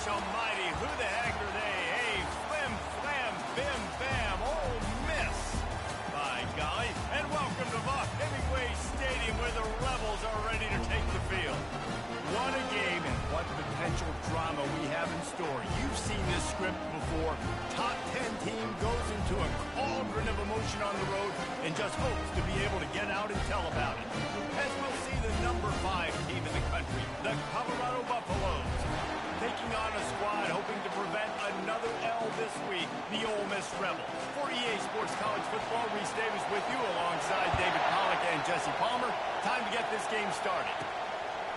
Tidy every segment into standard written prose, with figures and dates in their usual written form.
gosh almighty, who the heck are they? Hey, flim, flam, bim, bam, Ole Miss. By golly, and welcome to Hemingway Stadium where the Rebels are ready to take the field. What a game and what potential drama we have in store. You've seen this script before. Top 10 team goes into a cauldron of emotion on the road and just hopes to be able to get out and tell about it. As we'll see the number 5 team in the country, the Colorado Buffaloes, taking on a squad hoping to prevent another L this week, the Ole Miss Rebels. For EA Sports College Football, Reese Davis with you alongside David Pollack and Jesse Palmer. Time to get this game started.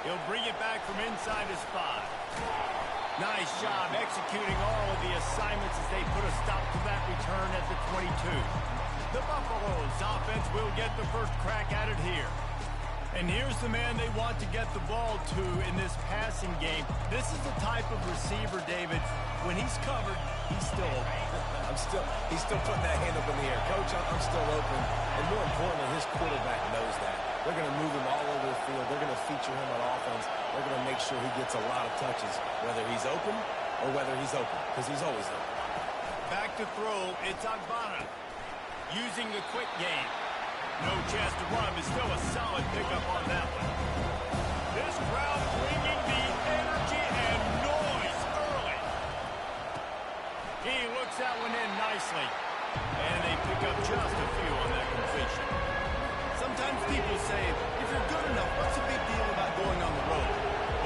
He'll bring it back from inside his 5. Nice job executing all of the assignments as they put a stop to that return at the 22. The Buffaloes offense will get the first crack at it here. And here's the man they want to get the ball to in this passing game. This is the type of receiver, David, when he's covered, he's still open. He's still putting that hand up in the air. Coach, I'm still open. And more importantly, his quarterback knows that. They're going to move him all over the field. They're going to feature him on offense. They're going to make sure he gets a lot of touches, whether he's open or whether he's open, because he's always open. Back to throw, it's Agbana. Using the quick game. No chance to run, but still a solid pickup on that one. This crowd bringing the energy and noise early. He looks that one in nicely. And they pick up just a few on that completion. Sometimes people say, if you're good enough, what's the big deal about going on the road?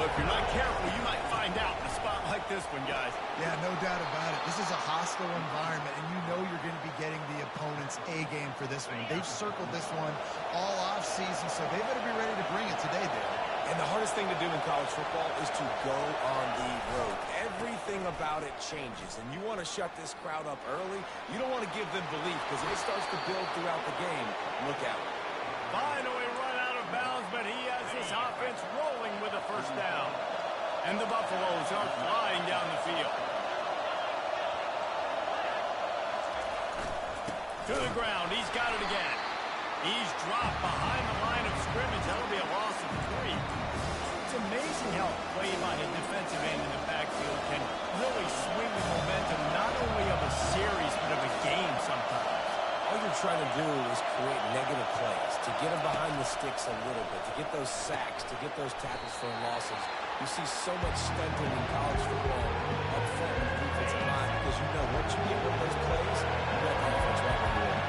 But if you're not careful, you might find out in a spot like this one, guys. Yeah, no doubt about it. This is a hostile environment, and you know you're going to be getting the opponent's A game for this one. They've circled this one all offseason, so they better be ready to bring it today, Dale. And the hardest thing to do in college football is to go on the road. Everything about it changes, and you want to shut this crowd up early. You don't want to give them belief, because if it starts to build throughout the game, look out. Finally run out of bounds, but he has this offense rolling with a first down. And the Buffaloes are flying down the field. To the ground, he's got it again. He's dropped behind the line of scrimmage. That'll be a loss of 3. It's amazing how a play by the defensive end in the backfield can really swing the momentum not only of a series, but of a game sometimes. All you're trying to do is create negative plays, to get them behind the sticks a little bit, to get those sacks, to get those tackles for losses. You see so much stunting in college football up front with the defensive line because you know once you get one of those plays, you got the offense right where you are.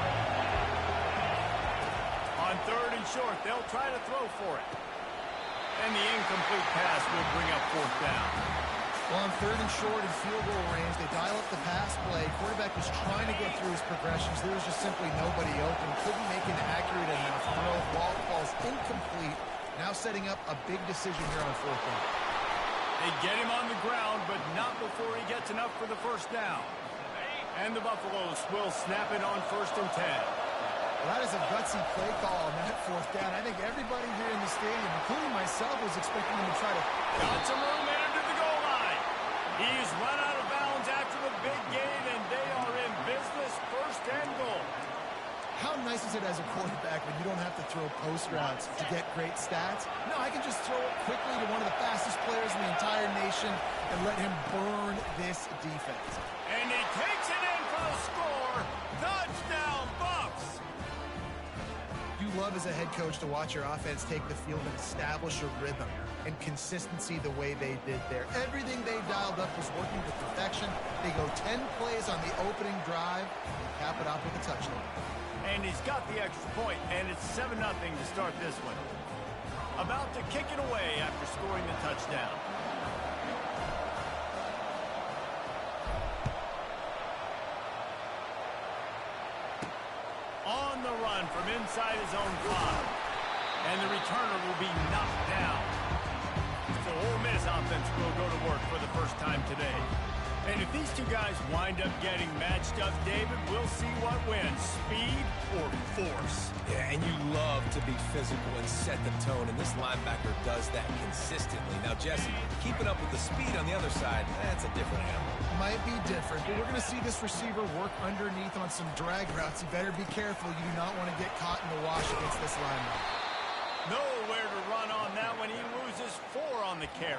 On 3rd and short, they'll try to throw for it. And the incomplete pass will bring up 4th down. Well, on 3rd and short in field goal range, they dial up the pass play. Quarterback was trying to get through his progressions. There was just simply nobody open. Couldn't make an accurate enough throw. Ball falls incomplete. Now setting up a big decision here on 4th down. They get him on the ground, but not before he gets enough for the first down. And the Buffaloes will snap it on 1st and 10. Well, that is a gutsy play call on that 4th down. I think everybody here in the stadium, including myself, was expecting him to try to... Got some room into the goal line. He's run out of bounds after the big gain, and they are in business. 1st and goal. How nice is it as a quarterback when you don't have to throw post routes to get great stats? No, I can just throw it quickly to one of the fastest players in the entire nation and let him burn this defense. And he takes it in for the score. Touchdown, Buffs! You love as a head coach to watch your offense take the field and establish a rhythm and consistency the way they did there. Everything they dialed up was working to perfection. They go 10 plays on the opening drive and cap it off with a touchdown. And he's got the extra point, and it's 7-0 to start this one. About to kick it away after scoring the touchdown. On the run from inside his own 5. And the returner will be knocked down. So Ole Miss offense will go to work for the first time today. And if these two guys wind up getting matched up, David, we'll see what wins, speed or force. Yeah, and you love to be physical and set the tone, and this linebacker does that consistently. Now, Jesse, keeping up with the speed on the other side, that's a different animal. Might be different, but we're going to see this receiver work underneath on some drag routes. You better be careful. You do not want to get caught in the wash against this linebacker. Nowhere to run on that when he loses 4 on the carry.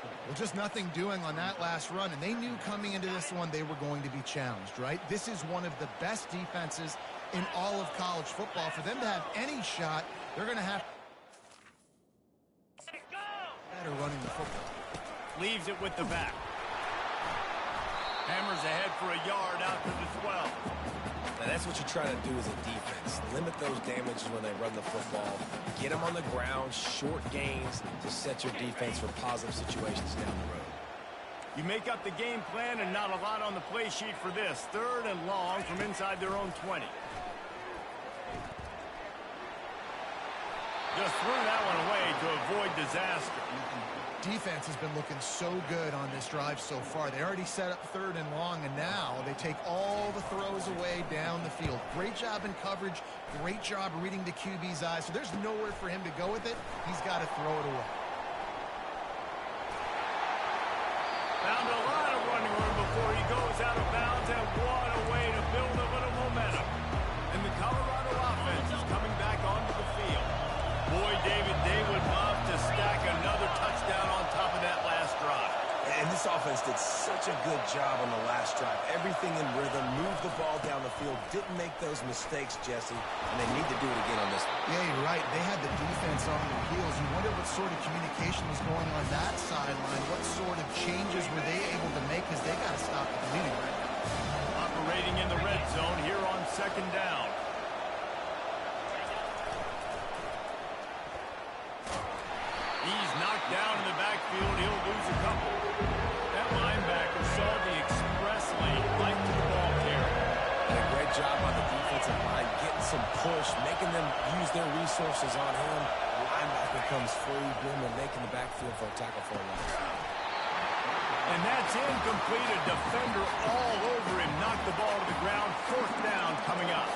Well, just nothing doing on that last run, and they knew coming into this one they were going to be challenged, right? This is one of the best defenses in all of college football. For them to have any shot, they're going to have better running the football. Leaves it with the back. Hammers ahead for a yard out to the 12. Now, that's what you try to do as a defense. Limit those damages when they run the football. Get them on the ground, short gains to set your defense for positive situations down the road. You make up the game plan and not a lot on the play sheet for this. 3rd and long from inside their own 20. Just threw that one away to avoid disaster. Defense has been looking so good on this drive so far. They already set up 3rd and long, and now they take all the throws away down the field. Great job in coverage. Great job reading the QB's eyes. So there's nowhere for him to go with it. He's got to throw it away. Found a lot of running room before he goes out of bounds, and what a way to build a little momentum. And the Colorado offense is coming back onto the field. Boy, David, they would love to stack another touchdown on top of that last drive. And this offense did such a good job on the last drive. Everything in rhythm, moved the ball down the field, didn't make those mistakes, Jesse, and they need to do it again on this one. Yeah, you're right. They had the defense on their heels. You wonder what sort of communication was going on that sideline. What sort of changes were they able to make, because they got to stop the bleeding right now. Operating in the red zone here on 2nd down. He's knocked down in the backfield. He'll lose a couple. That linebacker saw the express lane right to the ball carrier. And a great job on the defensive line, getting some push, making them use their resources on him. The linebacker comes free, boom, and making the backfield for a tackle for a loss. And that's incomplete. A defender all over him. Knocked the ball to the ground. 4th down coming up.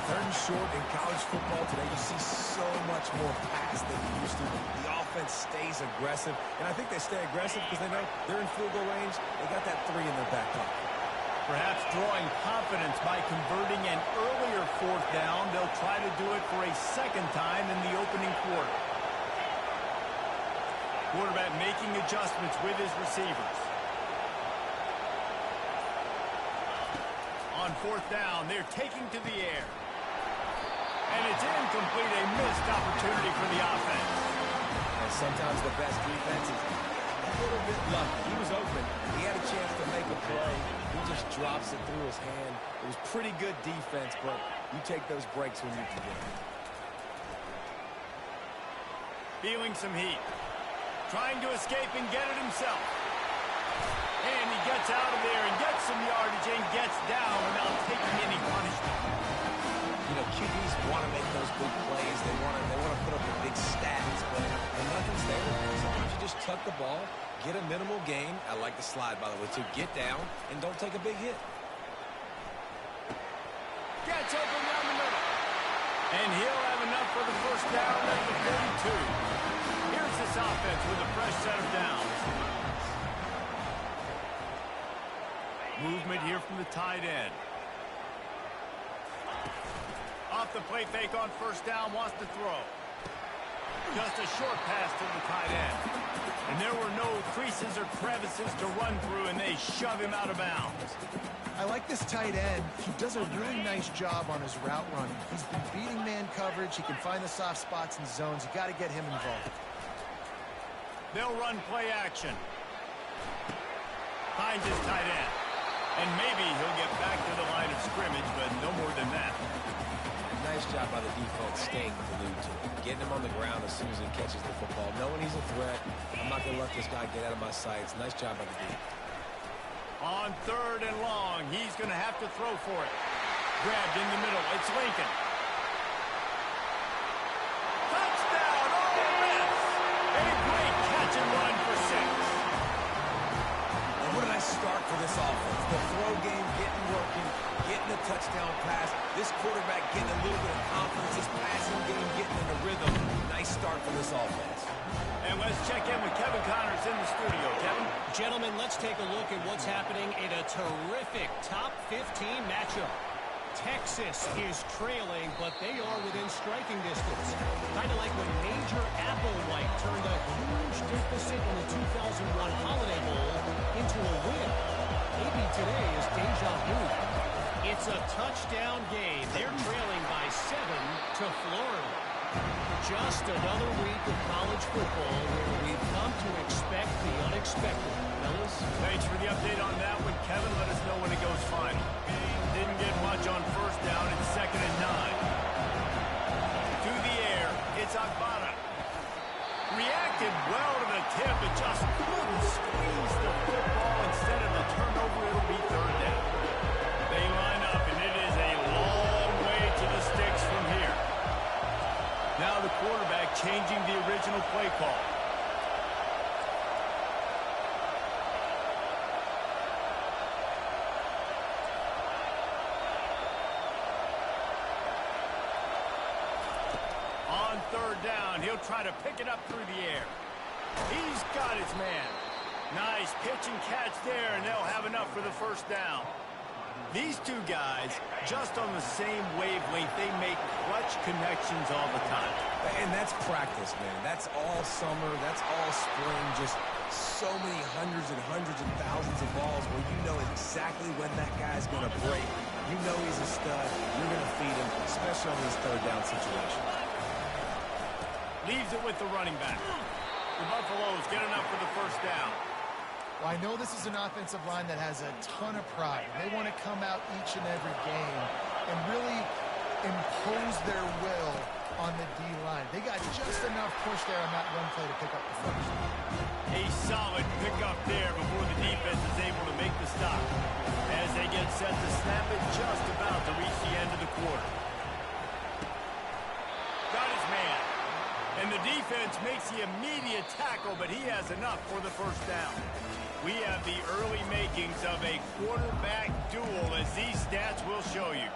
3rd and short in college football today, you see so much more pass than you used to. The offense stays aggressive, and I think they stay aggressive because they know they're in field goal range. They got that 3 in their back pocket. Perhaps drawing confidence by converting an earlier 4th down. They'll try to do it for a 2nd time in the opening quarter. Quarterback making adjustments with his receivers. On 4th down, they're taking to the air. And it's incomplete, a missed opportunity for the offense. And sometimes the best defense is a little bit lucky. He was open. He had a chance to make a play. He just drops it through his hand. It was pretty good defense, but you take those breaks when you can get them. Feeling some heat. Trying to escape and get it himself. And he gets out of there and gets some yardage and gets down without taking any punishment. You know, QBs want to make those big plays. They want to put up the big stats, but when nothing's there, sometimes you just tuck the ball, get a minimal gain. I like the slide, by the way, too. Get down and don't take a big hit. Gets open down the middle. And he'll have enough for the 1st down at the 42. Here's this offense with a fresh set of downs. Movement here from the tight end. Off the play fake on 1st down, wants to throw. Just a short pass to the tight end. And there were no creases or crevices to run through, and they shove him out of bounds. I like this tight end. He does a really nice job on his route running. He's been beating man coverage. He can find the soft spots and zones. You got to get him involved. They'll run play action. Finds his tight end. And maybe he'll get back to the line of scrimmage, but no more than that. Nice job by the defense staying glued to him. Getting him on the ground as soon as he catches the football. Knowing he's a threat. I'm not going to let this guy get out of my sights. Nice job by the defense. On 3rd and long, he's going to have to throw for it. Grabbed in the middle. It's Lincoln. Touchdown! Ole Miss! A great catch and run for 6. And what a nice start for this offense. The throw game getting working, getting the touchdown pass. This quarterback getting a little bit of confidence. This passing game getting in the rhythm. Nice start for this offense. And let's check in with Kevin Connors in the studio. Kevin? Gentlemen, let's take a look at what's happening in a terrific top 15 matchup. Texas is trailing, but they are within striking distance. Kind of like when Major Applewhite turned a huge deficit in the 2001 Holiday Bowl into a win. Maybe today is deja vu. It's a touchdown game. They're trailing by 7 to Florida. Just another week of college football where we've come to expect the unexpected. Fellas? Thanks for the update on that one, Kevin. Let us know when it goes final. Didn't get much on first down. It's 2nd and 9. To the air, it's Agbada. Reacted well to the tip, but just couldn't squeeze the football. Instead of the turnover, it'll be 3rd down. They line up, and it is a long way to the sticks from here. Now the quarterback changing the original play call. On 3rd down, he'll try to pick it up through the air. He's got his man. Nice pitch and catch there, and they'll have enough for the 1st down. These two guys, just on the same wavelength, they make clutch connections all the time. And that's practice, man. That's all summer. That's all spring. Just so many hundreds and thousands of balls where you know exactly when that guy's going to break. You know he's a stud. You're going to feed him, especially on these 3rd down situations. Leaves it with the running back. The Buffaloes get enough for the 1st down. Well, I know this is an offensive line that has a ton of pride. They want to come out each and every game and really impose their will on the D-line. They got just enough push there on that run play to pick up the 1st. A solid pickup there before the defense is able to make the stop. As they get set to snap it, just about to reach the end of the quarter. Got his man. And the defense makes the immediate tackle, but he has enough for the 1st down. We have the early makings of a quarterback duel, as these stats will show you.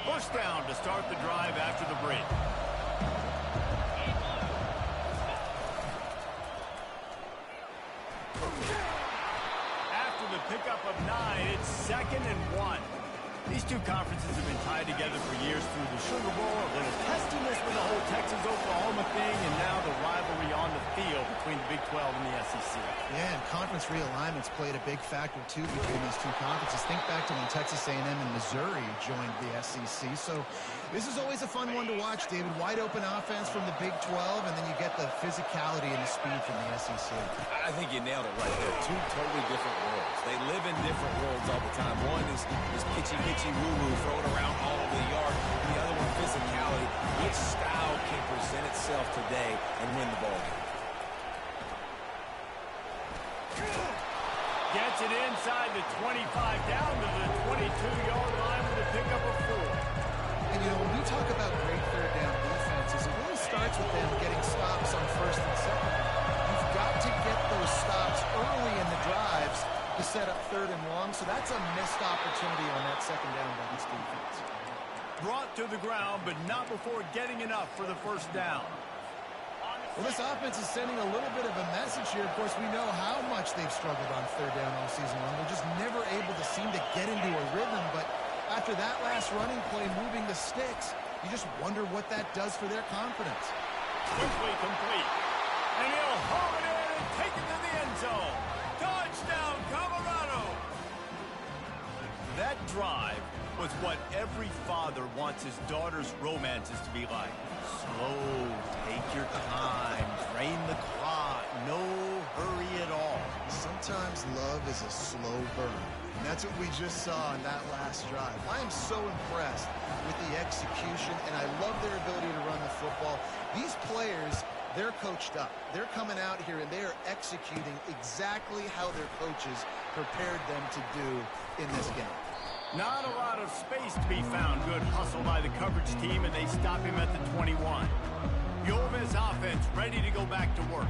First down to start the drive after the break. After the pickup of 9, it's 2nd and 1. These two conferences have been tied together for years through the Sugar Bowl, a little testiness with the whole Texas-Oklahoma thing, and now the rivalry on the field between the Big 12 and the SEC. Yeah, and conference realignments played a big factor, too, between these two conferences. Think back to when Texas A&M and Missouri joined the SEC. So this is always a fun one to watch, David. Wide-open offense from the Big 12, and then you get the physicality and the speed from the SEC. I think you nailed it right there. Two totally different worlds. They live in different worlds all the time. One is pitchy, woo-woo, throwing around all over the yard. The other one, physicality. Which style can present itself today and win the ball game? Gets it inside the 25, down to the 22-yard line with a pickup of 4. And, you know, when we talk about great 3rd down defenses, it really starts with them getting stops on 1st and 2nd. You've got to get those stops early in the drives to set up 3rd and long, so that's a missed opportunity on that 2nd down by this defense. Brought to the ground, but not before getting enough for the 1st down. Well, this offense is sending a little bit of a message here. Of course, we know how much they've struggled on 3rd down all season long. They're just never able to seem to get into a rhythm, but after that last running play moving the sticks, you just wonder what that does for their confidence. Quickly complete. And he'll haul it in and take it to the end zone. Touchdown, Colorado! That drive was what every father wants his daughter's romances to be like. Slow, take your time, drain the clock, no hurry at all. Sometimes love is a slow burn, and that's what we just saw in that last drive. I am so impressed with the execution, and I love their ability to run the football. These players, they're coached up. They're coming out here, and they are executing exactly how their coaches prepared them to do in this game. Not a lot of space to be found. Good hustle by the coverage team, and they stop him at the 21. The Ole Miss offense ready to go back to work.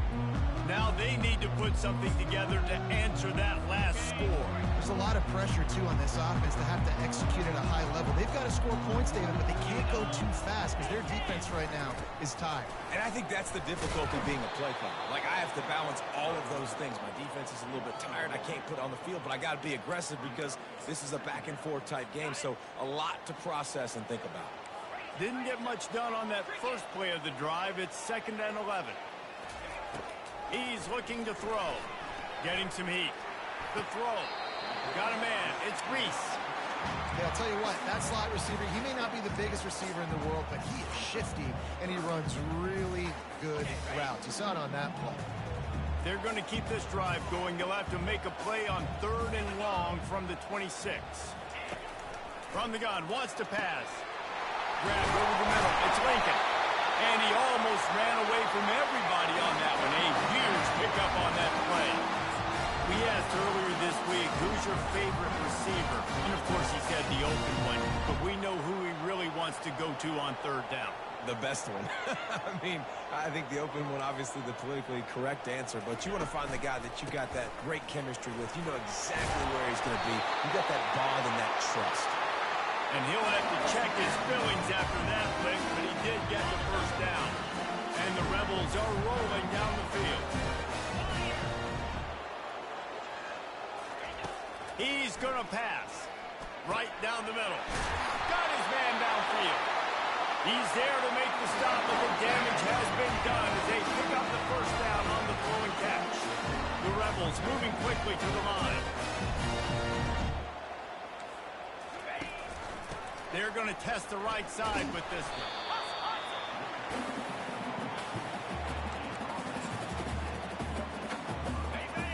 Now they need to put something together to answer that last score. There's a lot of of pressure, too, on this offense to have to execute at a high level. They've got to score points, David, but they can't go too fast because their defense right now is tired. And I think that's the difficulty being a play caller. Like, I have to balance all of those things. My defense is a little bit tired. I can't put on the field, but I got to be aggressive because this is a back-and-forth type game, so a lot to process and think about. Didn't get much done on that first play of the drive. It's 2nd and 11. He's looking to throw. Getting some heat. The throw. Got a man. It's Reese. Yeah, I'll tell you what, that slot receiver, he may not be the biggest receiver in the world, but he is shifty, and he runs really good routes. You saw it on that play. They're going to keep this drive going. They'll have to make a play on 3rd and long from the 26. From the gun, wants to pass. Grabbed over the middle. It's Lincoln. And he almost ran away from everybody on that one. A huge pickup on that play. We asked earlier this week, who's your favorite receiver? And, of course, he said the open one. But we know who he really wants to go to on 3rd down. The best one. I mean, I think the open one, obviously the politically correct answer, but you want to find the guy that you got that great chemistry with. You know exactly where he's going to be. You got that bond and that trust. And he'll have to check his feelings after that flick, but he did get the 1st down. And the Rebels are rolling down the field. He's going to pass. Right down the middle. Got his man downfield. He's there to make the stop, but the damage has been done as they pick up the 1st down on the throw and catch. The Rebels moving quickly to the line. They're going to test the right side with this one.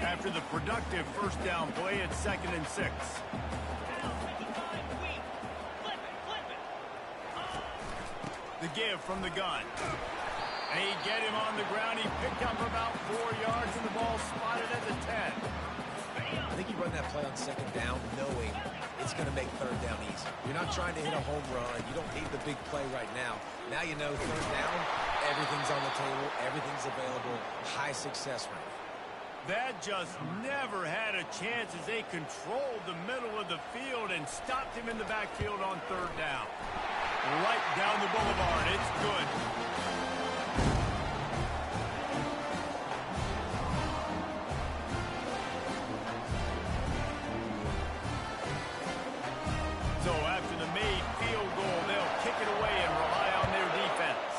After the productive 1st down play, it's 2nd and 6. The give from the gun. And he get him on the ground. He picked up about 4 yards, and the ball spotted at the 10. I think you run that play on 2nd down knowing it's going to make 3rd down easy. You're not trying to hit a home run. You don't need the big play right now. Now you know 3rd down, everything's on the table, everything's available, high success rate. That just never had a chance as they controlled the middle of the field and stopped him in the backfield on 3rd down. Right down the boulevard. It's good. So after the made field goal, they'll kick it away and rely on their defense.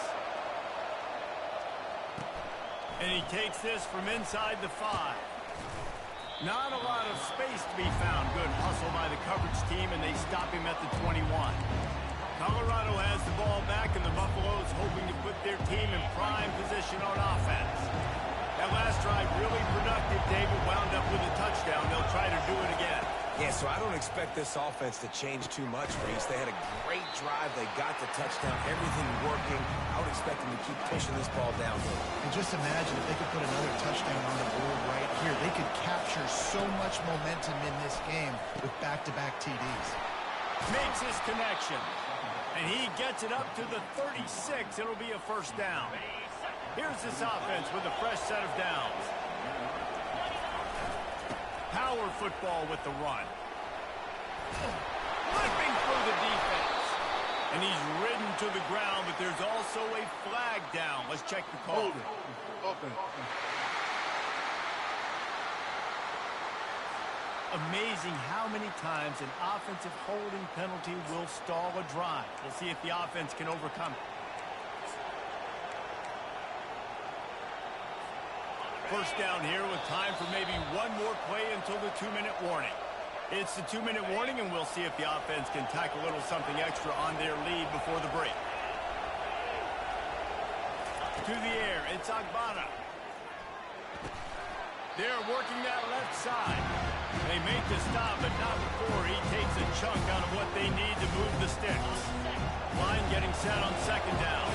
And he takes this from inside the 5. Not a lot of space to be found. Good hustle by the coverage team, and they stop him at the 21. Colorado has the ball back, and the Buffaloes hoping to put their team in prime position on offense. That last drive really productive. David wound up with a touchdown. They'll try to do it again. Yeah, so I don't expect this offense to change too much, Reese. They had a great drive. They got the touchdown. Everything working. I would expect them to keep pushing this ball downhill. And just imagine if they could put another touchdown on the board right here. They could capture so much momentum in this game with back-to-back TDs. Makes his connection. And he gets it up to the 36. It'll be a 1st down. Here's this offense with a fresh set of downs. Power football with the run. Flipping through the defense. And he's ridden to the ground, but there's also a flag down. Let's check the call. Amazing how many times an offensive holding penalty will stall a drive. We'll see if the offense can overcome it. 1st down here with time for maybe one more play until the 2-minute warning. It's the 2-minute warning, and we'll see if the offense can tack a little something extra on their lead before the break. To the air, it's Agbada. They're working that left side. They make the stop, but not before he takes a chunk out of what they need to move the sticks. Line getting set on 2nd down.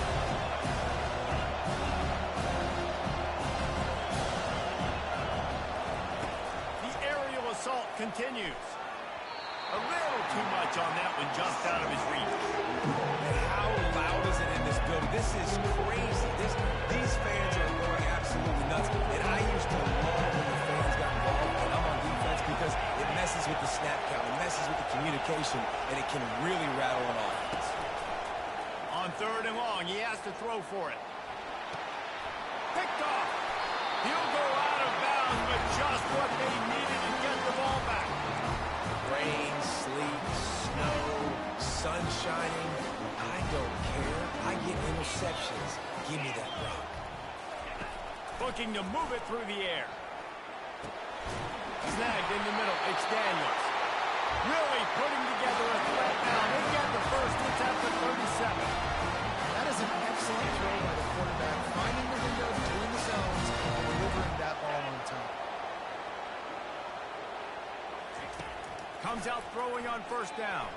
The aerial assault continues. A little too much on that one, just out of his reach. How loud is it in this building? This is crazy. These fans are going absolutely nuts. And I used to love when the fans got involved, and I'm on defense because it messes with the snap count, it messes with the communication, and it can really rattle an offense. On 3rd and long, he has to throw for it. Picked off. He'll go out of bounds, but just what they needed to get the ball back. Rain, sleet, snow, sun shining. I don't care. I get interceptions. Give me that rock. Looking to move it through the air. Snagged in the middle. It's Daniels. Really putting together a threat now. They get the first. It's at the 37. That is an excellent throw by the quarterback, finding the window between the zones and delivering that ball on time. Comes out throwing on 1st down.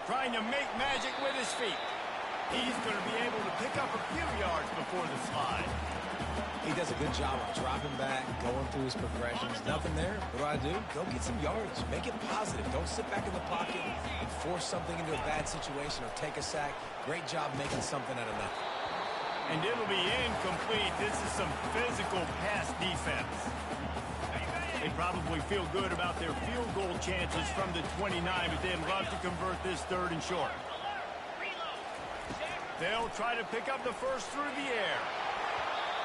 Trying to make magic with his feet. He's going to be able to pick up a few yards before the slide. He does a good job of dropping back, going through his progressions. Nothing there. What do? Go get some yards. Make it positive. Don't sit back in the pocket and force something into a bad situation or take a sack. Great job making something out of nothing. And it'll be incomplete. This is some physical pass defense. They probably feel good about their field goal chances from the 29, but they'd love to convert this 3rd and short. They'll try to pick up the first through the air.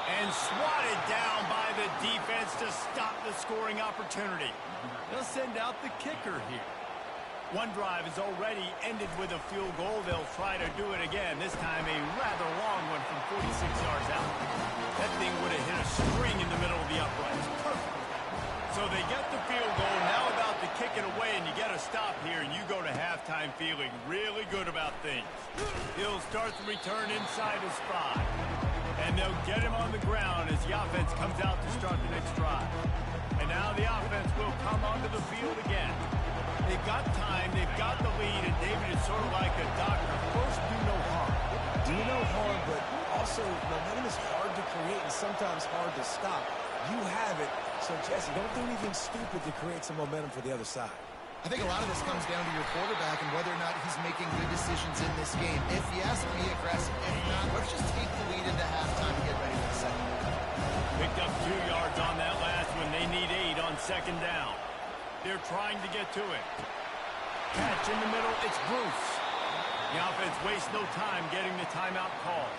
And swatted down by the defense to stop the scoring opportunity. They'll send out the kicker here. One drive has already ended with a field goal. They'll try to do it again. This time a rather long one from 46 yards out. That thing would have hit a string in the middle of the uprights. Perfect. So they get the field goal. Now about to kick it away, and you get a stop here, and you go to halftime feeling really good about things. He'll start the return inside his 5. And they'll get him on the ground as the offense comes out to start the next drive. And now the offense will come onto the field again. They've got time, they've got the lead, and David is sort of like a doctor. First, do no harm. Do no harm, but also momentum is hard to create and sometimes hard to stop. You have it, so Jesse, don't do anything stupid to create some momentum for the other side. I think a lot of this comes down to your quarterback and whether or not he's making good decisions in this game. If he has to be aggressive, if not, let's just take the lead into halftime and get ready for the second. Picked up 2 yards on that last one. They need 8 on 2nd down. They're trying to get to it. Catch in the middle. It's Bruce. The offense wastes no time getting the timeout call.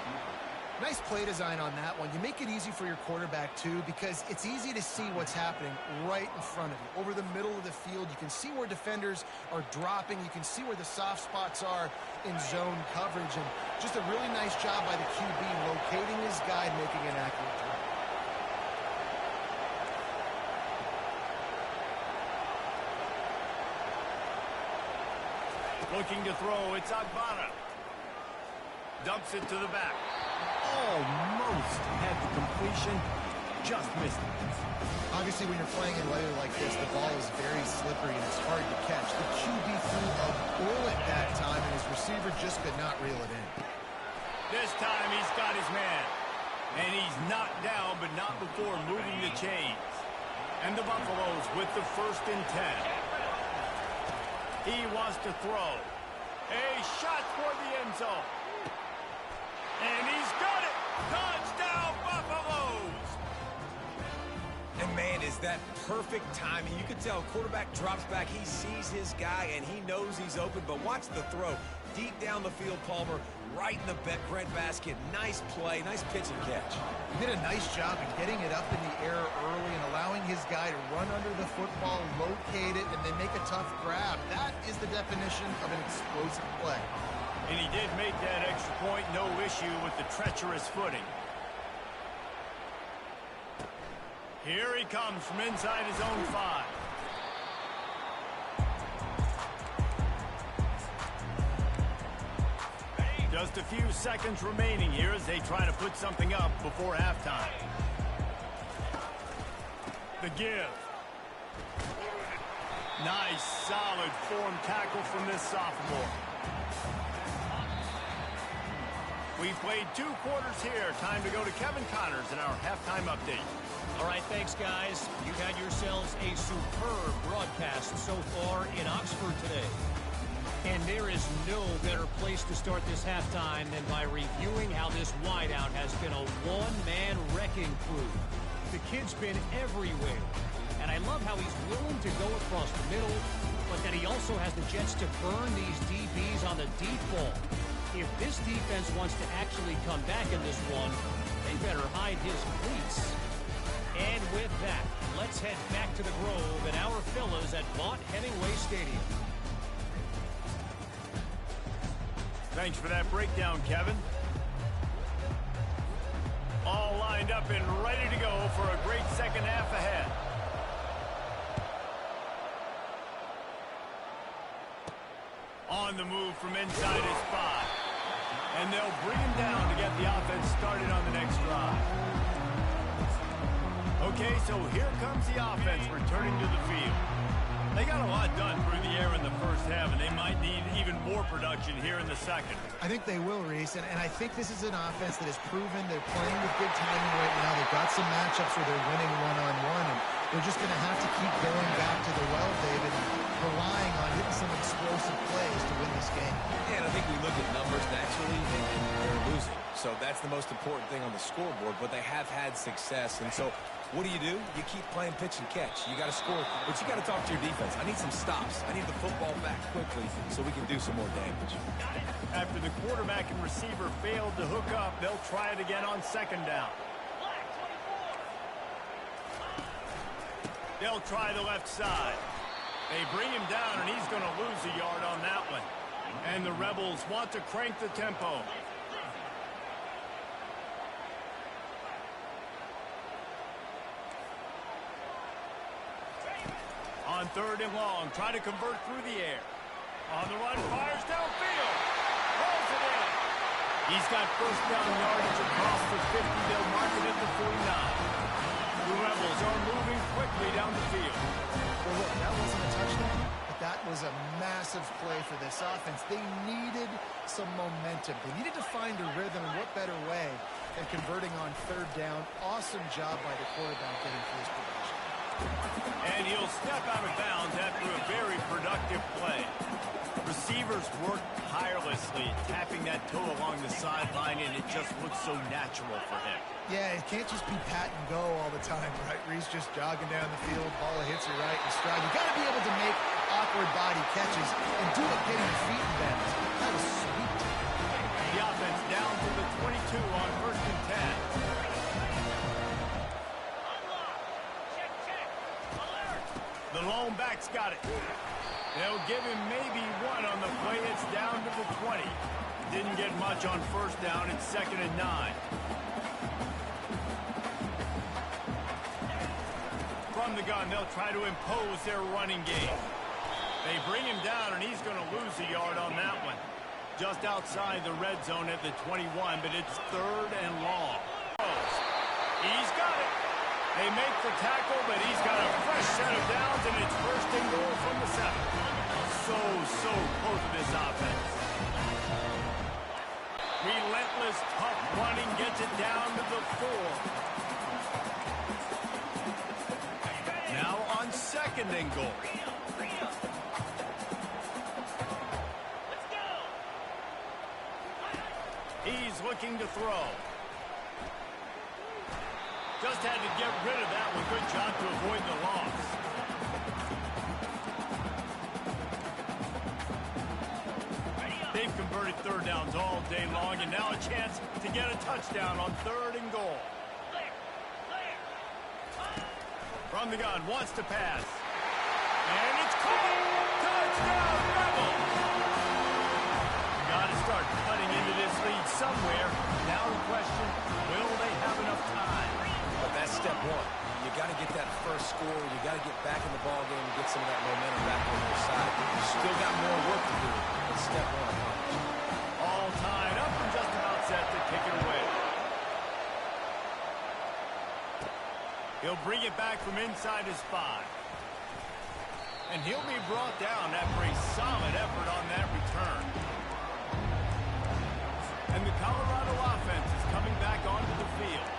Nice play design on that one. You make it easy for your quarterback, too, because it's easy to see what's happening right in front of you. Over the middle of the field, you can see where defenders are dropping. You can see where the soft spots are in zone coverage. And just a really nice job by the QB locating his guy, making an accurate throw. Looking to throw. It's Agbana. Dumps it to the back. Almost had the completion, just missed it. Obviously, when you're playing in weather like this, the ball is very slippery and it's hard to catch. The QB threw a bullet that time, and his receiver just could not reel it in. This time he's got his man. And he's knocked down, but not before moving the chains. And the Buffaloes with the 1st and 10. He wants to throw. A shot for the end zone. And he's got it! Touchdown, Buffaloes! And man, is that perfect timing. You can tell quarterback drops back. He sees his guy, and he knows he's open. But watch the throw. Deep down the field, Palmer, right in the breadbasket. Nice play, nice pitch and catch. He did a nice job in getting it up in the air early and allowing his guy to run under the football, locate it, and then make a tough grab. That is the definition of an explosive play. And he did make that extra point, no issue with the treacherous footing. Here he comes from inside his own 5. Just a few seconds remaining here as they try to put something up before halftime. The give. Nice, solid form tackle from this sophomore. We played 2 quarters here. Time to go to Kevin Connors in our halftime update. All right, thanks, guys. You've had yourselves a superb broadcast so far in Oxford today. And there is no better place to start this halftime than by reviewing how this wideout has been a one-man wrecking crew. The kid's been everywhere. And And I love how he's willing to go across the middle, but that he also has the jets to burn these DBs on the deep ball. If this defense wants to actually come back in this one, they better hide his cleats. And with that, let's head back to the Grove and our fellas at Vaught-Hemingway Stadium. Thanks for that breakdown, Kevin. All lined up and ready to go for a great second half ahead. On the move from inside his spot. And they'll bring him down to get the offense started on the next drive. Okay, so here comes the offense returning to the field. They got a lot done through the air in the first half, and they might need even more production here in the second. I think they will, Reese, and I think this is an offense that has proven they're playing with good timing right now. They've got some matchups where they're winning one-on-one, and they're just going to have to keep going back to the well, David, relying on hitting some explosive plays to win this game. Yeah, and I think we look at numbers naturally, and they're losing. So that's the most important thing on the scoreboard, but they have had success. And so what do? You keep playing pitch and catch. You got to score, but you got to talk to your defense. I need some stops. I need the football back quickly so we can do some more damage. After the quarterback and receiver failed to hook up, they'll try it again on second down. They'll try the left side. They bring him down, and he's going to lose a yard on that one. And the Rebels want to crank the tempo. On third and long, trying to convert through the air. On the run, fires downfield. Rolls it in. He's got first down yardage across the 50. They'll mark it at the 49. The Rebels are moving quickly down the field. Well, look, that wasn't a touchdown, but that was a massive play for this offense. They needed some momentum. They needed to find a rhythm, and what better way than converting on third down. Awesome job by the quarterback getting first production. And he'll step out of bounds after a very productive play. Receivers work tirelessly, tapping that toe along the sideline, and it just looks so natural for him. Yeah, it can't just be pat and go all the time, right? Reese just jogging down the field, ball hits you right in stride. You got to be able to make awkward body catches and do it getting your feet in bounds. That was sweet. The offense down to the 22 on first and 10. The lone back's got it. They'll give him maybe one on the play. It's down to the 20. Didn't get much on first down. It's second and 9. From the gun, they'll try to impose their running game. They bring him down, and he's going to lose a yard on that one. Just outside the red zone at the 21, but it's third and long. He's got it. They make the tackle, but he's got a fresh set of downs, and it's first and goal from the 7. So close to this offense. Relentless, tough running gets it down to the 4. Now on second and goal. He's looking to throw. Just had to get rid of that one. Good job to avoid the loss. They've converted third downs all day long, and now a chance to get a touchdown on third and goal. From the gun, wants to pass. And it's caught! Touchdown, Rebels! Got to start cutting into this lead somewhere. Now the question, will they have enough time? But that's step one. You got to get that first score. You got to get back in the ball game and get some of that momentum back on your side. You still got more work to do. But step one accomplished. All tied up and just about set to kick it away. He'll bring it back from inside his 5. And he'll be brought down after a solid effort on that return. And the Colorado offense is coming back onto the field.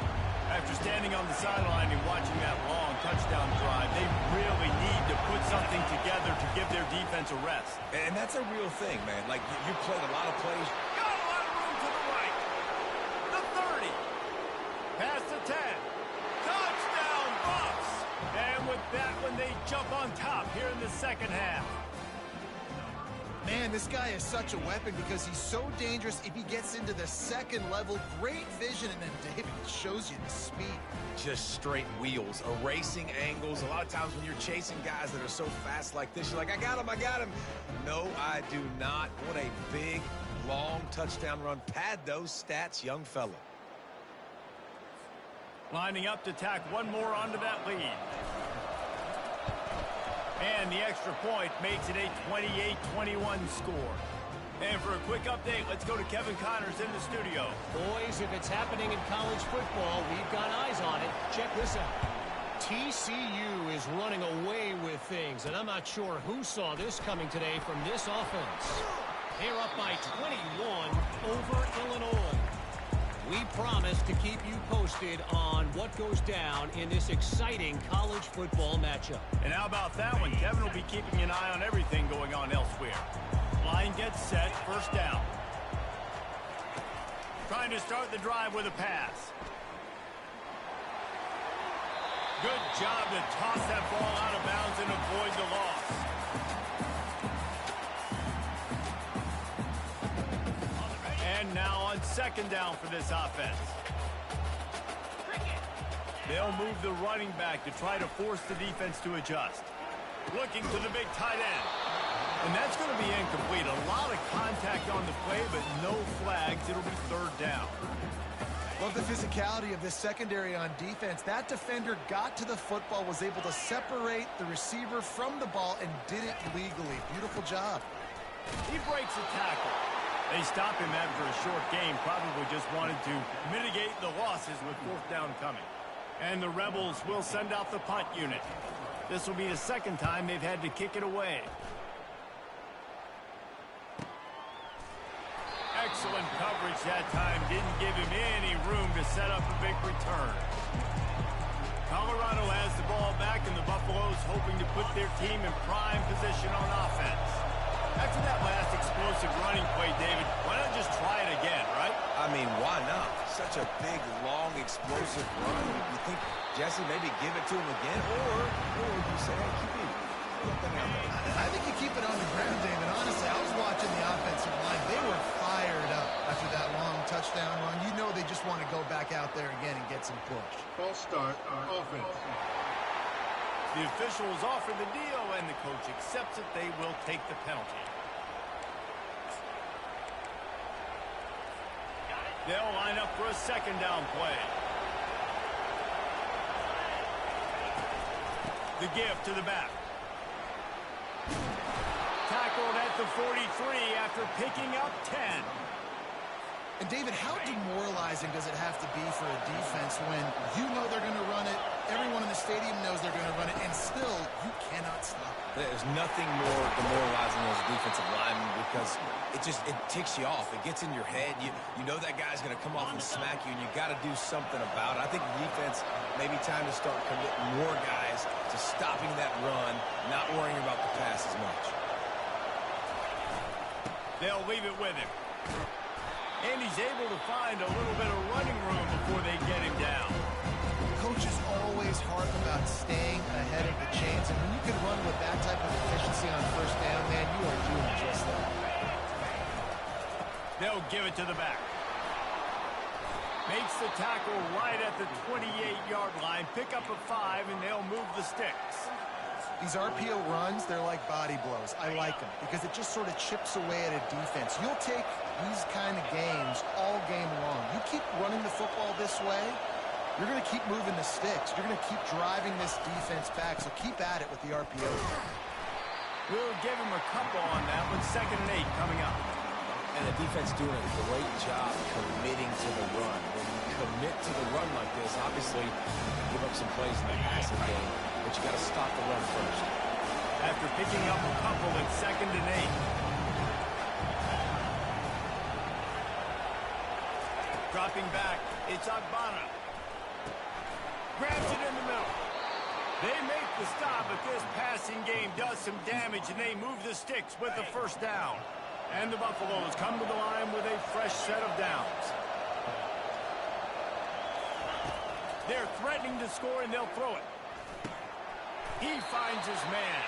After standing on the sideline and watching that long touchdown drive, they really need to put something together to give their defense a rest. And that's a real thing, man. Like, you played a lot of plays. Got a lot of room to the right. The 30. Past the 10. Touchdown, Bucks. And with that one each up on top here in the second half. Man, this guy is such a weapon because he's so dangerous if he gets into the second level. Great vision, and then David shows you the speed. Just straight wheels, erasing angles. A lot of times when you're chasing guys that are so fast like this, you're like, I got him, I got him. No, I do not. What a big, long touchdown run. Pad those stats, young fella. Lining up to tack one more onto that lead. And the extra point makes it a 28-21 score. And for a quick update, let's go to Kevin Connors in the studio. Boys, if it's happening in college football, we've got eyes on it. Check this out. TCU is running away with things, and I'm not sure who saw this coming today from this offense. They're up by 21 over Illinois. We promise to keep you posted on what goes down in this exciting college football matchup. And how about that one? Kevin will be keeping an eye on everything going on elsewhere. Line gets set, first down. Trying to start the drive with a pass. Good job to toss that ball out of bounds and avoid the loss. And now on second down for this offense. They'll move the running back to try to force the defense to adjust. Looking to the big tight end. And that's going to be incomplete. A lot of contact on the play, but no flags. It'll be third down. Love the physicality of this secondary on defense. That defender got to the football, was able to separate the receiver from the ball, and did it legally. Beautiful job. He breaks a tackle. They stop him after a short game. Probably just wanted to mitigate the losses with fourth down coming. And the Rebels will send out the punt unit. This will be the second time they've had to kick it away. Excellent coverage that time. Didn't give him any room to set up a big return. Colorado has the ball back, and the Buffaloes hoping to put their team in prime position on offense. After that last explosive running play, David, why not just try it again, right? I mean, why not? Such a big, long, explosive run. You think, Jesse, maybe give it to him again? Or you say, hey, keep it. I think you keep it on the ground, David. Honestly, I was watching the offensive line. They were fired up after that long touchdown run. You know they just want to go back out there again and get some push. False start on offense. The officials offer the deal, and the coach accepts it. They will take the penalty. They'll line up for a second down play. The give to the back. Tackled at the 43 after picking up 10. And, David, how demoralizing does it have to be for a defense when you know they're going to run it, everyone in the stadium knows they're going to run it, and still you cannot stop it? There's nothing more demoralizing as a defensive lineman because it ticks you off. It gets in your head. You know that guy's going to come off and smack you, and you got to do something about it. I think the defense maybe time to start committing more guys to stopping that run, not worrying about the pass as much. They'll leave it with him. And he's able to find a little bit of running room before they get him down. Coaches always harp about staying ahead of the chains, and when you can run with that type of efficiency on first down, man, you are doing just that. They'll give it to the back. Makes the tackle right at the 28-yard line. Pick up a 5, and they'll move the sticks. These RPO runs, they're like body blows. I like them because it just sort of chips away at a defense. You'll take these kind of games all game long. You keep running the football this way, you're going to keep moving the sticks. You're going to keep driving this defense back, so keep at it with the RPO. We'll give him a couple on that one. 2nd and 8 coming up. And the defense doing a great job committing to the run. When you commit to the run like this, obviously you give up some plays in the passing game, but you got to stop the run first. After picking up a couple at 2nd and 8. Dropping back, it's Agbana. Grabs it in the middle. They make the stop, but this passing game does some damage, and they move the sticks with the first down. And the Buffaloes come to the line with a fresh set of downs. They're threatening to score, and they'll throw it. He finds his man.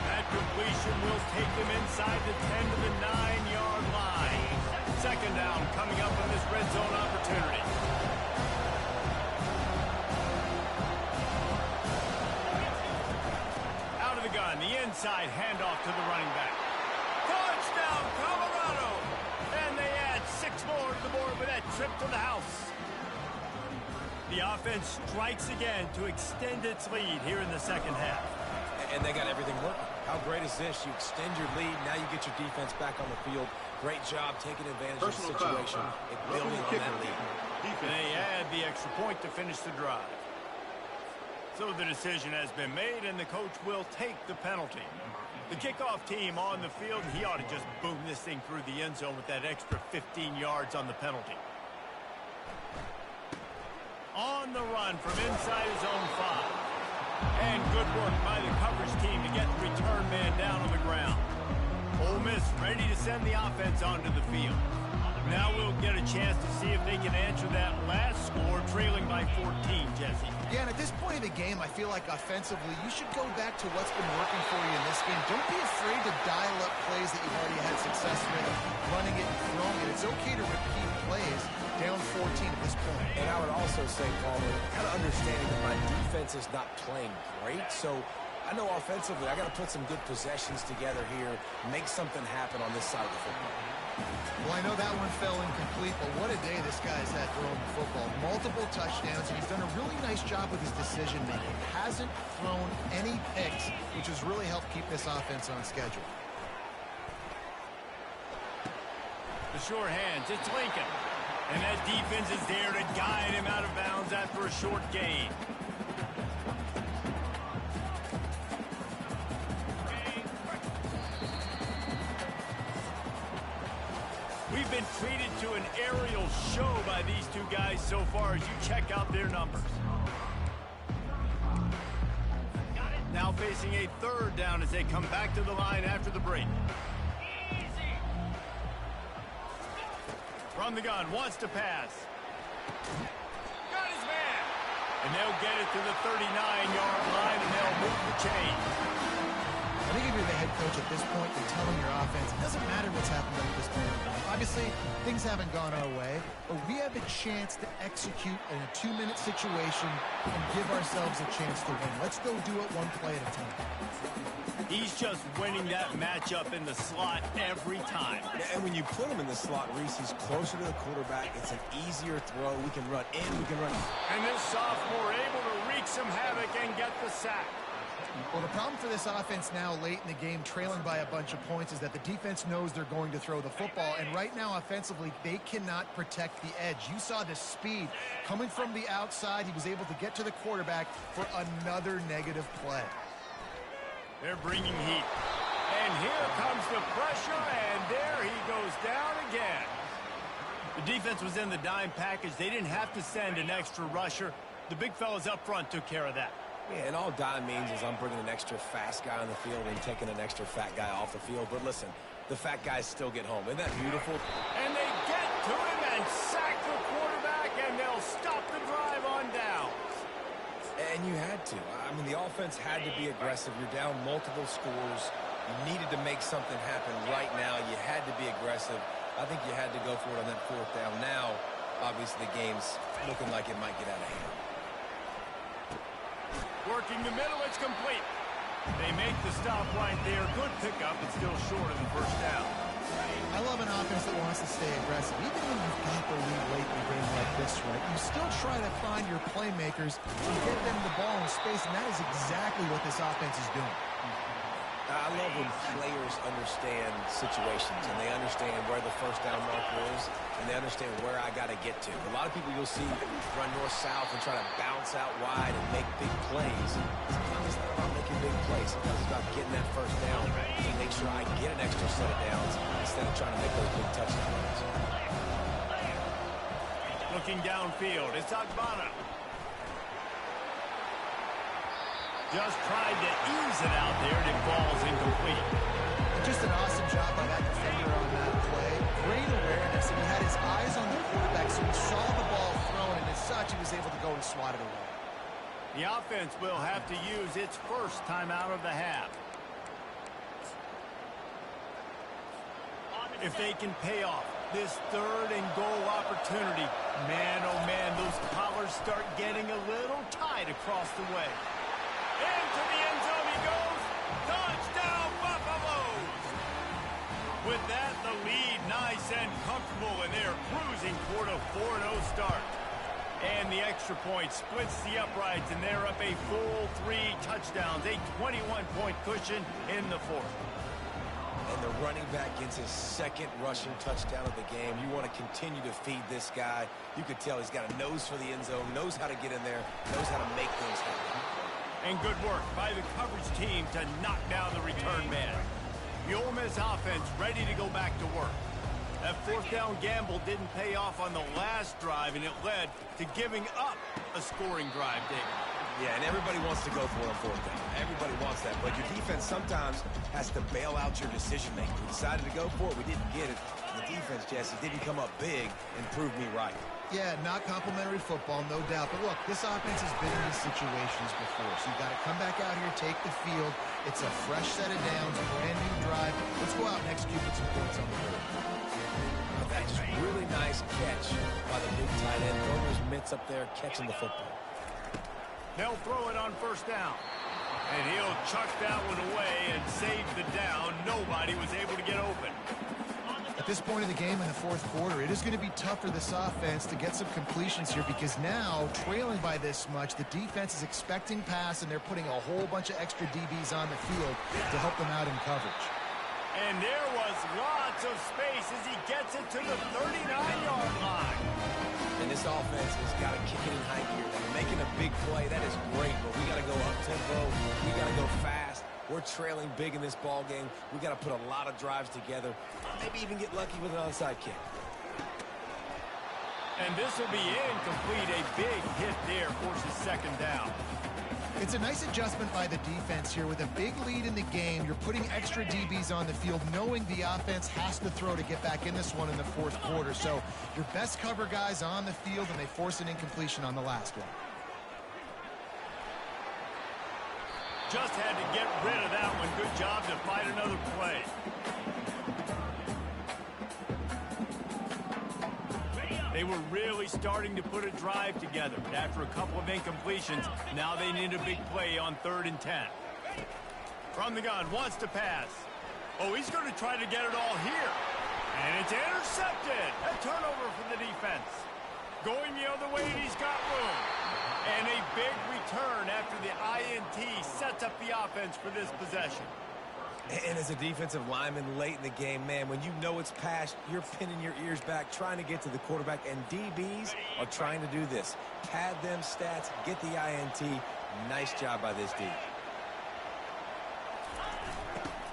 That completion will take him inside the 10 to the 9-yard line. Second down coming up in this red zone opportunity. Out of the gun, the inside handoff to the running back. Touchdown, Colorado! And they add 6 more to the board with that trip to the house. The offense strikes again to extend its lead here in the second half. And they got everything working. How great is this? You extend your lead, now you get your defense back on the field. Great job taking advantage of the situation and building on that lead. They add the extra point to finish the drive. So the decision has been made, and the coach will take the penalty. The kickoff team on the field, and he ought to just boom this thing through the end zone with that extra 15 yards on the penalty. On the run from inside his own 5. And good work by the coverage team to get the return man down on the ground. Ole Miss ready to send the offense onto the field. Now we'll get a chance to see if they can answer that last score, trailing by 14, Jesse. Yeah, and at this point of the game, I feel like offensively, you should go back to what's been working for you in this game. Don't be afraid to dial up plays that you've already had success with, running it and throwing it. It's okay to repeat plays down 14 at this point. And I would also say, Palmer, kind of understanding that my defense is not playing great, so I know offensively I got to put some good possessions together here, make something happen on this side of the football. Well, I know that one fell incomplete, but what a day this guy's had throwing the football. Multiple touchdowns, and he's done a really nice job with his decision-making. Hasn't thrown any picks, which has really helped keep this offense on schedule. The sure hands, it's Lincoln. And that defense is there to guide him out of bounds after a short gain. We've been treated to an aerial show by these two guys so far as you check out their numbers. Now facing a third down as they come back to the line after the break. From the gun, wants to pass. Got his man. And they'll get it to the 39-yard line, and they'll move the chain. I think if you're the head coach at this point, you're telling your offense, it doesn't matter what's happened at this point. Obviously, things haven't gone our way, but we have a chance to execute in a 2-minute situation and give ourselves a chance to win. Let's go do it one play at a time. He's just winning that matchup in the slot every time. And when you put him in the slot, Reese, he's closer to the quarterback. It's an easier throw. We can run in, we can run out. And this sophomore able to wreak some havoc and get the sack. Well, the problem for this offense now late in the game, trailing by a bunch of points, is that the defense knows they're going to throw the football. And right now, offensively, they cannot protect the edge. You saw the speed coming from the outside. He was able to get to the quarterback for another negative play. They're bringing heat. And here comes the pressure, and there he goes down again. The defense was in the dime package. They didn't have to send an extra rusher. The big fellas up front took care of that. Yeah, and all dime means is I'm bringing an extra fast guy on the field and taking an extra fat guy off the field. But listen, the fat guys still get home. Isn't that beautiful? And they get to him and sack the quarterback, and they'll stop the drive on down. And you had to. I mean, the offense had to be aggressive. You're down multiple scores. You needed to make something happen right now. You had to be aggressive. I think you had to go for it on that fourth down. Now, obviously, the game's looking like it might get out of hand. Working the middle, it's complete. They make the stop right there. Good pickup, but still short of the first down. I love an offense that wants to stay aggressive. Even when you've got the lead late in a game like this, right, you still try to find your playmakers and get them the ball in space, and that is exactly what this offense is doing. I love when players understand situations and they understand where the first down marker is and they understand where I got to get to. A lot of people you'll see run north-south and try to bounce out wide and make big plays. Sometimes it's not about making big plays. Sometimes it's about getting that first down to make sure I get an extra set of downs instead of trying to make those big touchdowns. Looking downfield, it's Agbana. Just tried to ease it out there, and it falls incomplete. Just an awesome job by that defender on that play. Great awareness, and he had his eyes on the quarterback, so he saw the ball thrown, and as such, he was able to go and swat it away. The offense will have to use its first timeout of the half. If they can pay off this 3rd and goal opportunity, man, oh man, those collars start getting a little tight across the way. Into the end zone he goes. Touchdown, Buffaloes! With that, the lead nice and comfortable, and they're cruising toward a 4-0 start. And the extra point splits the uprights, and they're up a full 3 touchdowns, a 21-point cushion in the 4th. And the running back gets his 2nd rushing touchdown of the game. You want to continue to feed this guy. You could tell he's got a nose for the end zone, knows how to get in there, knows how to make things happen. And good work by the coverage team to knock down the return man. The Ole Miss offense ready to go back to work. That 4th down gamble didn't pay off on the last drive, and it led to giving up a scoring drive, David. Yeah, and everybody wants to go for it on 4th down. Everybody wants that, but your defense sometimes has to bail out your decision-making. We decided to go for it. We didn't get it. And the defense, Jesse, didn't come up big and prove me right. Yeah, not complimentary football, no doubt. But look, this offense has been in these situations before. So you got to come back out here, take the field. It's a fresh set of downs, a brand new drive. Let's go out and execute with some points on the board. That's a really nice catch by the big tight end. Throwing his mitts up there, catching the football. They'll throw it on 1st down. And he'll chuck that one away and save the down. Nobody was able to get open. At this point of the game in the 4th quarter, it is going to be tough for this offense to get some completions here because now, trailing by this much, the defense is expecting pass, and they're putting a whole bunch of extra DBs on the field to help them out in coverage. And there was lots of space as he gets it to the 39-yard line. And this offense has got to kick it in high gear. They're making a big play. That is great, but we got to go up-tempo. We got to go fast. We're trailing big in this ball game. We got to put a lot of drives together. Maybe even get lucky with an onside kick. And this will be incomplete. A big hit there forces 2nd down. It's a nice adjustment by the defense here. With a big lead in the game, you're putting extra DBs on the field, knowing the offense has to throw to get back in this one in the 4th quarter. So your best cover guys on the field, and they force an incompletion on the last one. Just had to get rid of that one. Good job to find another play. They were really starting to put a drive together. After a couple of incompletions, now they need a big play on 3rd and 10. From the gun, wants to pass. Oh, he's going to try to get it all here. And it's intercepted. A turnover for the defense. Going the other way, and he's got room. And a big return after the INT sets up the offense for this possession. And as a defensive lineman late in the game, man, when you know it's passed, you're pinning your ears back, trying to get to the quarterback, and DBs are trying to do this. Pad them stats, get the INT. Nice job by this D.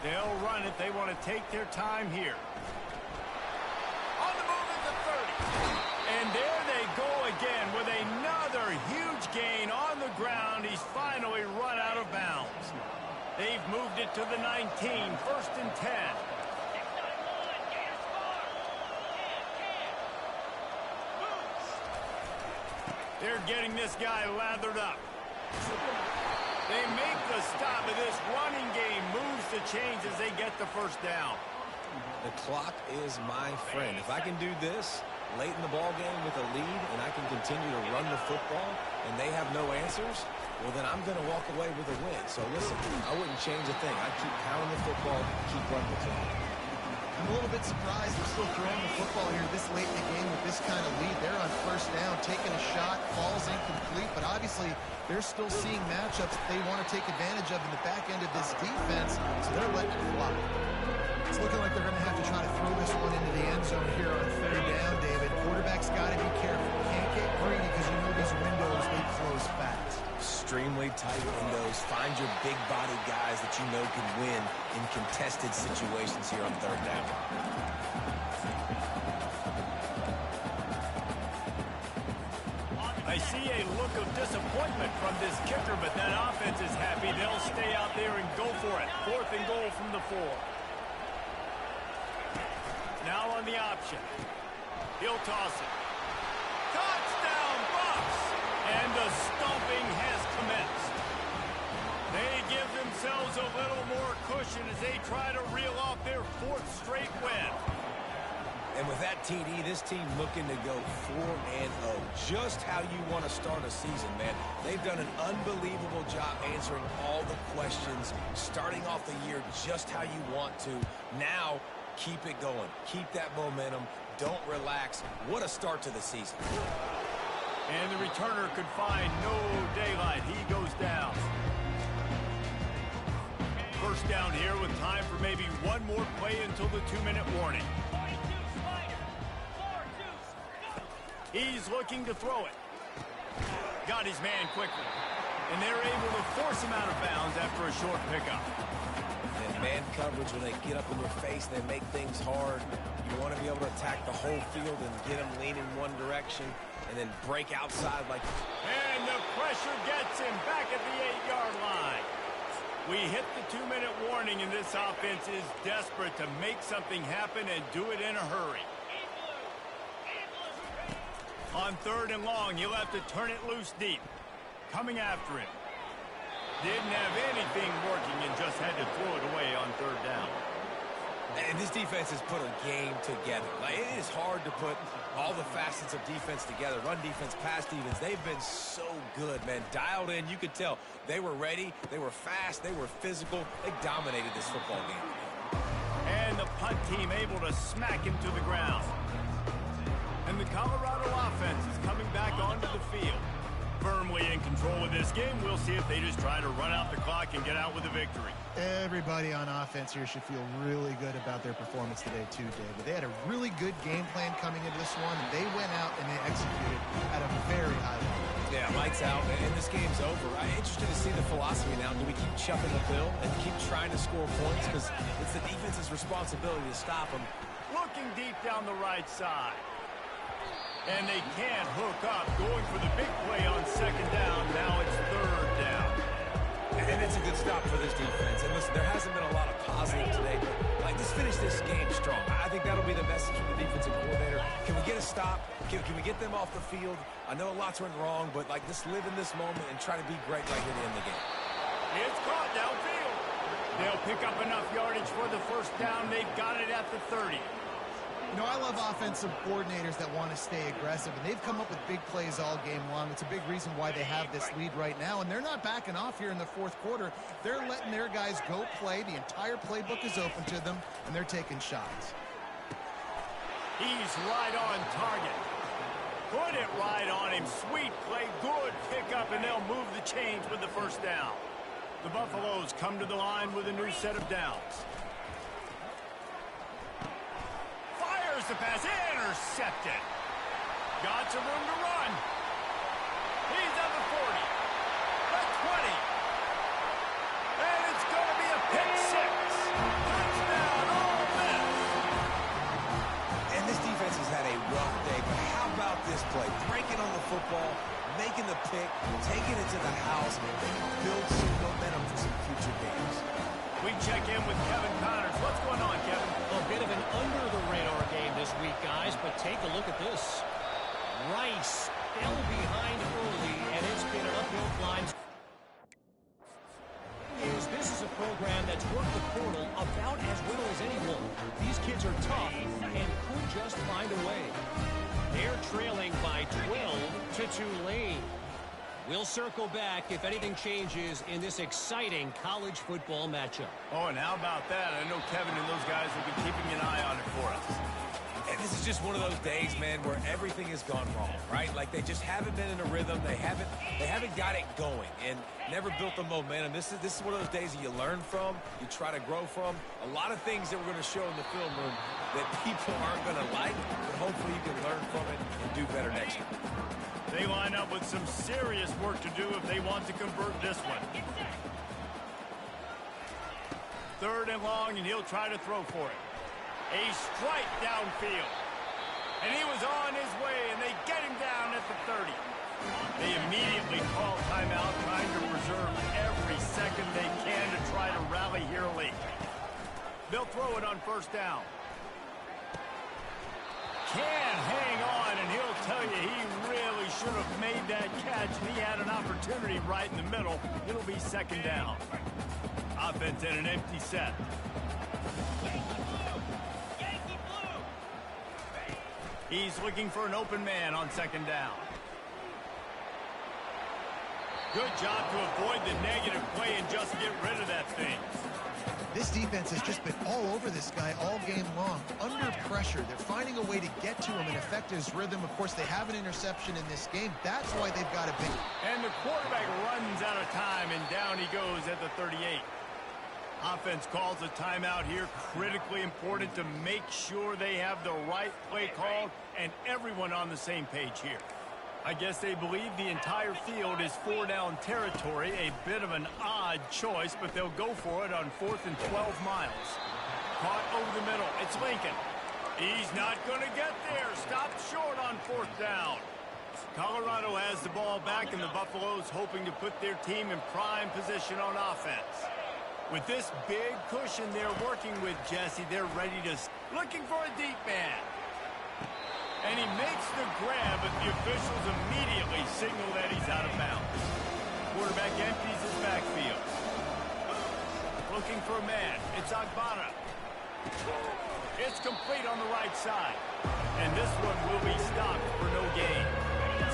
They'll run it. They want to take their time here. On the move at the 30. And there they go again with another huge gain on the ground. He's finally run out of bounds. They've moved it to the 19, 1st and 10. They're getting this guy lathered up. They make the stop of this running game. Moves the chains as they get the 1st down. The clock is my friend. If I can do this late in the ball game with a lead and I can continue to run the football and they have no answers, well, then I'm going to walk away with a win. So, listen, I wouldn't change a thing. I'd keep pounding the football, keep running the clock. I'm a little bit surprised they're still throwing the football here this late in the game with this kind of lead. They're on 1st down, taking a shot, falls incomplete, but obviously they're still seeing matchups that they want to take advantage of in the back end of this defense, so they're letting it fly. It's looking like they're going to have to try to throw this one into the end zone here on 3rd down, David. Quarterback's got to be careful. Can't get greedy because you know these windows, they close fast. Extremely tight windows. Find your big body guys that you know can win in contested situations here on 3rd down. I see a look of disappointment from this kicker, but that offense is happy. They'll stay out there and go for it. 4th and goal from the 4. Now on the option. He'll toss it. Touchdown, Bucks! And the stomping has commenced. They give themselves a little more cushion as they try to reel off their 4th straight win. And with that TD, this team looking to go 4-0. Just how you want to start a season, man. They've done an unbelievable job answering all the questions, starting off the year just how you want to. Now, keep it going. Keep that momentum. Don't relax. What a start to the season. And the returner could find no daylight. He goes down. First down here with time for maybe one more play until the 2-minute warning. He's looking to throw it. Got his man quickly. And they're able to force him out of bounds after a short pickup. And man coverage, when they get up in your face, they make things hard. You want to be able to attack the whole field and get them leaning one direction and then break outside like... And the pressure gets him back at the 8-yard line. We hit the 2-minute warning, and this offense is desperate to make something happen and do it in a hurry. On 3rd and long, he'll have to turn it loose deep. Coming after him. Didn't have anything working and just had to throw it away on 3rd down. And this defense has put a game together. Like, it is hard to put all the facets of defense together. Run defense, pass defense. They've been so good, man. Dialed in, you could tell. They were ready. They were fast. They were physical. They dominated this football game. And the punt team able to smack him to the ground. And the Colorado offense is coming back onto the field. Firmly in control of this game. We'll see if they just try to run out the clock and get out with a victory. Everybody on offense here should feel really good about their performance today too, David. They had a really good game plan coming into this one, and they went out and they executed at a very high level. Yeah, lights out, and this game's over. I'm interested to see the philosophy now. Do we keep chucking the pill and keep trying to score points? Because it's the defense's responsibility to stop them. Looking deep down the right side. And they can't hook up. Going for the big play on 2nd down. Now it's 3rd down. And it's a good stop for this defense. And listen, there hasn't been a lot of positive today, but like, let's finish this game strong. I think that'll be the message from the defensive coordinator. Can we get a stop? Can we get them off the field? I know lots went wrong, but like, let's live in this moment and try to be great right here to end the game. It's caught downfield. They'll pick up enough yardage for the 1st down. They've got it at the 30. You know, I love offensive coordinators that want to stay aggressive, and they've come up with big plays all game long. It's a big reason why they have this lead right now, and they're not backing off here in the 4th quarter. They're letting their guys go play. The entire playbook is open to them, and they're taking shots. He's right on target. Put it right on him. Sweet play, good pickup, and they'll move the chains with the 1st down. The Buffaloes come to the line with a new set of downs. The pass intercepted. Got some room to run. He's at the 40. The 20. And it's going to be a pick 6. Touchdown, Ole Miss. And this defense has had a rough day, but how about this play? Breaking on the football, making the pick, taking it to the house, and build some momentum for some future games. We check in with Kevin Connors. What's going on, Kevin? A bit of an under-the-radar game this week, guys, but take a look at this. Rice fell behind early, and it's been an uphill climb. This is a program that's worked the portal about as well as anyone. These kids are tough and could just find a way. They're trailing by 12 to Tulane. We'll circle back if anything changes in this exciting college football matchup. Oh, and how about that? I know Kevin and those guys will be keeping an eye on it for us. And this is just one of those days, man, where everything has gone wrong, right? Like, they just haven't been in a rhythm. They haven't got it going and never built the momentum. This is one of those days that you learn from, you try to grow from. A lot of things that we're going to show in the film room that people aren't going to like, but hopefully you can learn from it and do better next year. They line up with some serious work to do if they want to convert this one. 3rd and long, and he'll try to throw for it. A strike downfield. And he was on his way, and they get him down at the 30. They immediately call timeout, trying to preserve every second they can to try to rally here late. They'll throw it on 1st down. Can hang on, and he'll tell you he really should have made that catch, and he had an opportunity right in the middle. It'll be second down. Offense in an empty set. He's looking for an open man on second down. Good job to avoid the negative play and just get rid of that thing. This defense has just been all over this guy all game long. Under pressure, they're finding a way to get to him and affect his rhythm. Of course, they have an interception in this game. That's why they've got a big... And the quarterback runs out of time, and down he goes at the 38. Offense calls a timeout here. Critically important to make sure they have the right play called and everyone on the same page here. I guess they believe the entire field is 4-down territory. A bit of an odd choice, but they'll go for it on 4th and 12 miles. Caught over the middle. It's Lincoln. He's not going to get there. Stopped short on 4th down. Colorado has the ball back, and the Buffaloes hoping to put their team in prime position on offense. With this big cushion they're working with, Jesse, they're ready to... Looking for a deep man. And he makes the grab, but the officials immediately signal that he's out of bounds. Quarterback empties his backfield. Looking for a man. It's Agbara. It's complete on the right side. And this one will be stopped for no gain.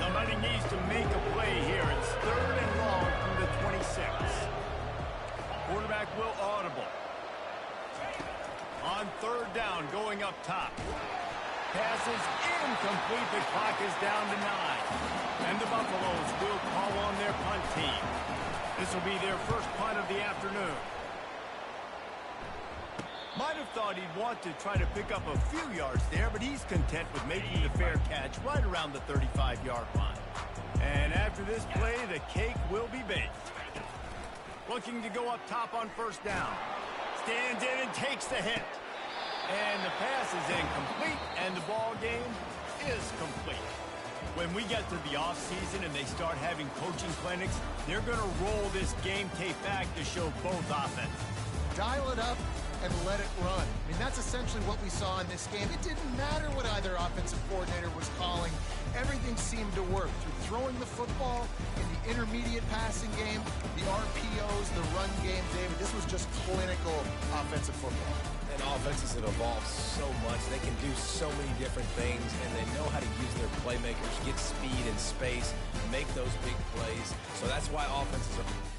Somebody needs to make a play here. It's 3rd and long from the 26. Quarterback will audible. On 3rd down, going up top. Pass is incomplete. The clock is down to 9. And the Buffaloes will call on their punt team. This will be their first punt of the afternoon. Might have thought he'd want to try to pick up a few yards there, but he's content with making the fair catch right around the 35-yard line. And after this play, the cake will be baked. Looking to go up top on 1st down. Stands in and takes the hit. And the pass is incomplete, and the ball game is complete. When we get to the offseason and they start having coaching clinics, they're going to roll this game tape back to show both offenses. Dial it up and let it run. I mean, that's essentially what we saw in this game. It didn't matter what either offensive coordinator was calling. Everything seemed to work through throwing the football in the intermediate passing game, the RPOs, the run game, David. This was just clinical offensive football. And offenses have evolved so much. They can do so many different things, and they know how to use their playmakers, get speed and space, make those big plays. So that's why offenses are...